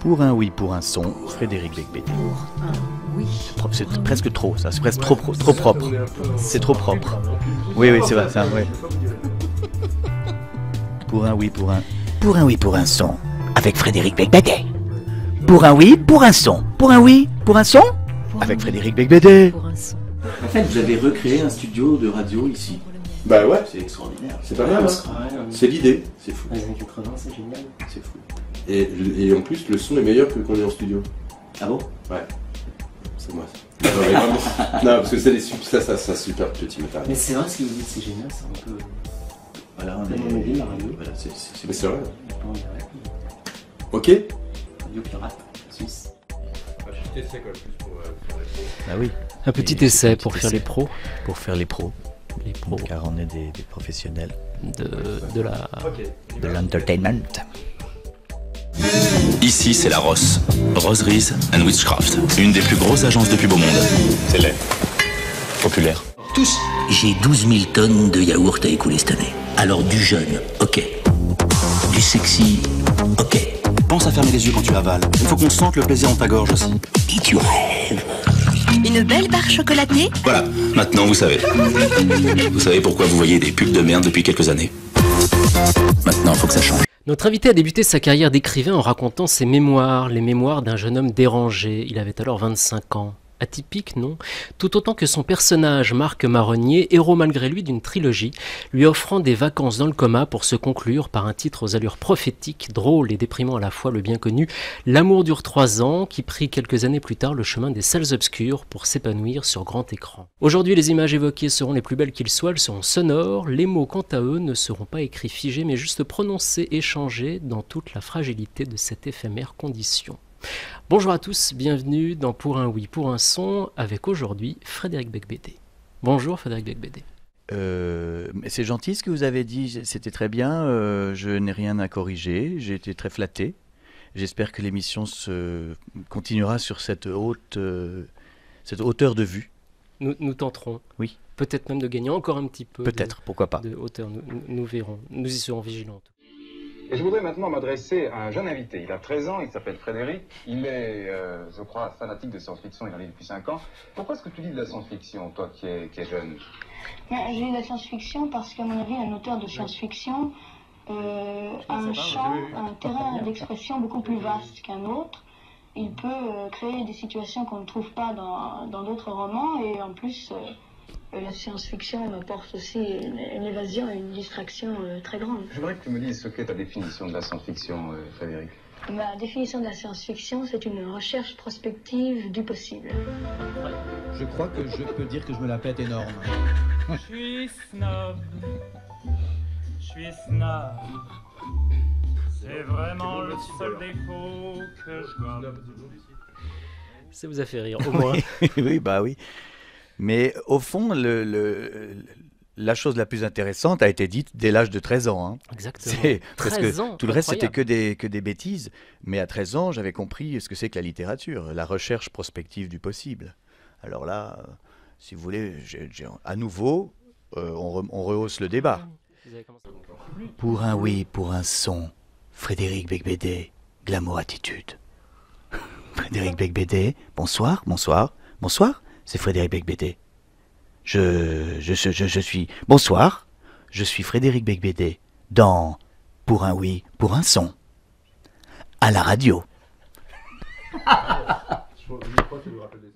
Pour un oui, pour un son, Frédéric Becbédé. Pour un oui. C'est presque trop, ça. C'est presque trop propre. C'est trop propre. Oui, c'est vrai, ça, oui. Pour un oui, pour un... Pour un oui, pour un son, avec Frédéric Becbédé. Pour un oui, pour un son. Pour un oui, pour un son, avec Frédéric Becbédé. Pour un son. En fait, vous avez recréé un studio de radio ici. Bah ouais, C'est extraordinaire. c'est pas mal, hein. C'est l'idée, c'est fou. Les années 80, c'est génial. C'est fou. Et en plus, le son est meilleur que quand on est en studio. Ah bon? Ouais. C'est moi ça. Non, mais vraiment. Non, parce que c'est ça super petit matériel. Mais c'est vrai, ce que vous dites, c'est génial, c'est un peu. Voilà, on On est bien la radio. Voilà, Mais c'est vrai. On dirait. Ok. Radio Pirate, Suisse. Je testais quoi, plus pour faire les pros. Ah oui. Un petit Et essai c'est un pour petit faire les essai. pros. Pour faire les pros. Les pros Car on est des professionnels de de l'entertainment. Ici, c'est la Ross. Roseries and Witchcraft. Une des plus grosses agences de pub au monde. C'est laid. Populaire. Tous. J'ai 12 000 tonnes de yaourt à écouler cette année. Alors du jeune, ok. Du sexy, ok. Pense à fermer les yeux quand tu avales. Il faut qu'on sente le plaisir dans ta gorge aussi. Et tu rêves. Une belle barre chocolatée? Voilà, maintenant vous savez. Vous savez pourquoi vous voyez des pubs de merde depuis quelques années. Maintenant, il faut que ça change. Notre invité a débuté sa carrière d'écrivain en racontant ses mémoires, les mémoires d'un jeune homme dérangé. Il avait alors 25 ans. Atypique, non? Tout autant que son personnage, Marc Marronnier, héros malgré lui d'une trilogie, lui offrant des vacances dans le coma pour se conclure par un titre aux allures prophétiques, drôle et déprimant à la fois, le bien connu « L'amour dure 3 ans », qui prit quelques années plus tard le chemin des salles obscures pour s'épanouir sur grand écran. Aujourd'hui, les images évoquées seront les plus belles qu'ils soient, elles seront sonores, les mots quant à eux ne seront pas écrits figés, mais juste prononcés, échangés dans toute la fragilité de cette éphémère condition. Bonjour à tous, bienvenue dans Pour un oui, pour un son, avec aujourd'hui Frédéric Becbédé. Bonjour Frédéric Becbédé. Mais c'est gentil ce que vous avez dit, c'était très bien, je n'ai rien à corriger, j'ai été très flatté. J'espère que l'émission se continuera sur cette hauteur de vue. Nous tenterons. Oui. Peut-être même de gagner encore un petit peu. Peut-être, pourquoi pas. De hauteur, nous verrons. Nous y serons vigilants. Et je voudrais maintenant m'adresser à un jeune invité. Il a 13 ans, il s'appelle Frédéric. Il est, je crois, fanatique de science-fiction, il en lit depuis 5 ans. Pourquoi est-ce que tu lis de la science-fiction, toi qui es jeune? Je lis de la science-fiction parce qu'à mon avis, un auteur de science-fiction a un champ, un terrain d'expression beaucoup plus vaste qu'un autre. Il peut créer des situations qu'on ne trouve pas dans d'autres romans et en plus... la science-fiction m'apporte aussi une évasion et une distraction très grande. Je voudrais que tu me dises ce qu'est ta définition de la science-fiction, Frédéric. Ma définition de la science-fiction, c'est une recherche prospective du possible. Je crois que je peux dire que je me la pète énorme. Je suis snob. C'est vraiment le seul défaut que je gobe. Ça vous a fait rire, au moins. Oui, bah oui. Mais au fond, la chose la plus intéressante a été dite dès l'âge de 13 ans. Hein. Exactement. 13 ans, tout le reste, c'était incroyable. que des bêtises. Mais à 13 ans, j'avais compris ce que c'est que la littérature, la recherche prospective du possible. Alors là, si vous voulez, à nouveau, on rehausse le débat. Pour un oui, pour un son, Frédéric Becbédé, Glamour Attitude. Frédéric Becbédé, bonsoir. C'est Frédéric Becbédé. Je suis... Bonsoir, je suis Frédéric Becbédé dans Pour un oui, pour un son. À la radio. Je crois que tu me rappelles des